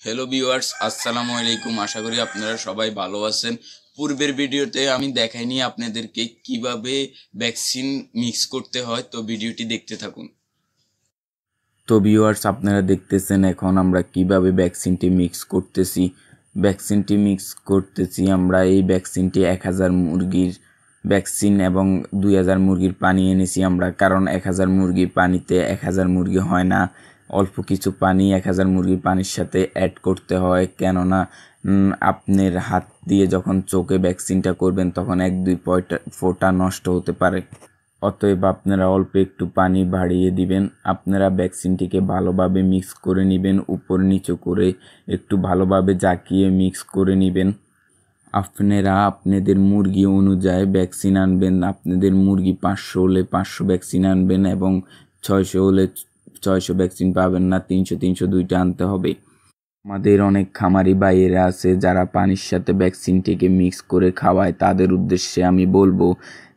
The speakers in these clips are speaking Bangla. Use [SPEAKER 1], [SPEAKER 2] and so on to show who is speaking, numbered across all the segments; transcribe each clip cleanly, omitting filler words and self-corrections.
[SPEAKER 1] হ্যালো ভিউয়ার্স, আসসালামু আলাইকুম। আশা করি আপনারা সবাই ভালো আছেন। পূর্বের ভিডিওতে আমি দেখাইনি আপনাদেরকে কিভাবে ভ্যাকসিন মিক্স করতে হয়, তো ভিডিওটি দেখতে থাকুন। তো ভিউয়ার্স, আপনারা দেখতেছেন এখন আমরা কিভাবে ভ্যাকসিনটি মিক্স করতেছি। আমরা এই ভ্যাকসিনটি 1000 মুরগির ভ্যাকসিন এবং 2000 মুরগির পানি এনেছি আমরা, কারণ 1000 মুরগির পানিতে 1000 মুরগি হয় না। অল্প কিছু পানি 1000 মুরগির পানির সাথে অ্যাড করতে হয়, কেননা আপনার হাত দিয়ে যখন চোখে ভ্যাকসিনটা করবেন তখন 1-2 ফোঁটা নষ্ট হতে পারে। অতএব আপনারা অল্প একটু পানি বাড়িয়ে দিবেন। আপনারা ভ্যাকসিনটিকে ভালোভাবে মিক্স করে নেবেন, উপর নিচু করে একটু ভালোভাবে জাকিয়ে মিক্স করে নেবেন। আপনারা আপনাদের মুরগি অনুযায়ী ভ্যাকসিন আনবেন। আপনাদের মুরগি 500 হলে 500 ভ্যাকসিন আনবেন এবং 600 হলে 600 ভ্যাকসিন পাবেন না, 300 দুইটা আনতে হবে। আমাদের অনেক খামারি ভাইয়েরা আছে যারা পানির সাথে ভ্যাকসিনটিকে মিক্স করে খাওয়ায়। তাদের উদ্দেশ্যে আমি বলবো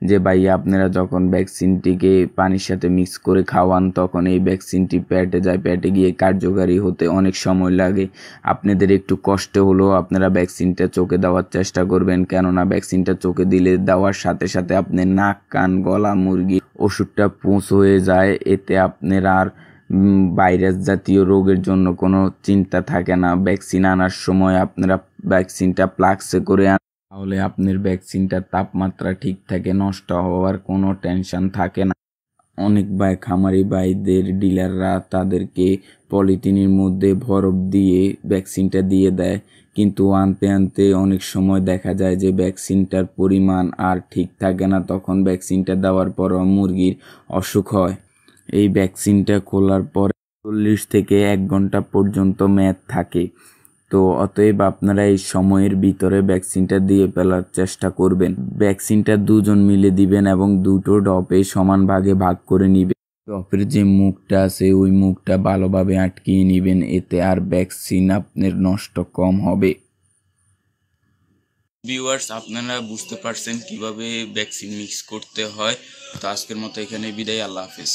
[SPEAKER 1] যে ভাইয়া, আপনারা যখন ভ্যাকসিনটিকে পানির সাথে মিক্স করে খাওয়ান তখন এই ভ্যাকসিনটি পেটে যায়, পেটে গিয়ে কার্যকারী হতে অনেক সময় লাগে। আপনাদের একটু কষ্ট হলেও আপনারা ভ্যাকসিনটা চোখে দেওয়ার চেষ্টা করবেন, কেননা ভ্যাকসিনটা চোখে দিলে দেওয়ার সাথে সাথে আপনার নাক, কান, গলা, মুরগি ওষুধটা পুঁছ হয়ে যায়। এতে আপনার আর ভাইরাস জাতীয় রোগের জন্য কোনো চিন্তা থাকে না। ভ্যাকসিন আনার সময় আপনারা ভ্যাকসিনটা প্লাক্সে করে তাহলে আপনার ভ্যাকসিনটার তাপমাত্রা ঠিক থাকে, নষ্ট হওয়ার কোনো টেনশন থাকে না। অনেক খামারি ভাইদের ডিলাররা তাদেরকে পলিথিনের মধ্যে বরফ দিয়ে ভ্যাকসিনটা দিয়ে দেয়, কিন্তু আনতে আনতে অনেক সময় দেখা যায় যে ভ্যাকসিনটার পরিমাণ আর ঠিক থাকে না। তখন ভ্যাকসিনটা দেওয়ার পরও মুরগির অসুখ হয়। এই ভ্যাকসিনটা খোলার পরে 40 থেকে 1 ঘন্টা পর্যন্ত মেয়াদ থাকে। তো অতএব আপনারা এই সময়ের ভিতরে ভ্যাকসিনটা দিয়ে ফেলার চেষ্টা করবেন। ভ্যাকসিনটা 2 জন মিলে দিবেন এবং দুটো ড্রপে সমান ভাগে ভাগ করে নিবেন। ড্রপের যে মুখটা আছে ওই মুখটা ভালোভাবে আটকিয়ে নিবেন, এতে আর ভ্যাকসিন আপনার নষ্ট কম হবে। ভিউয়ার্স, আপনারা বুঝতে পারছেন কিভাবে ভ্যাকসিন মিক্স করতে হয়। তো আজকের মতো এখানে বিদায়। আল্লাহ হাফেজ।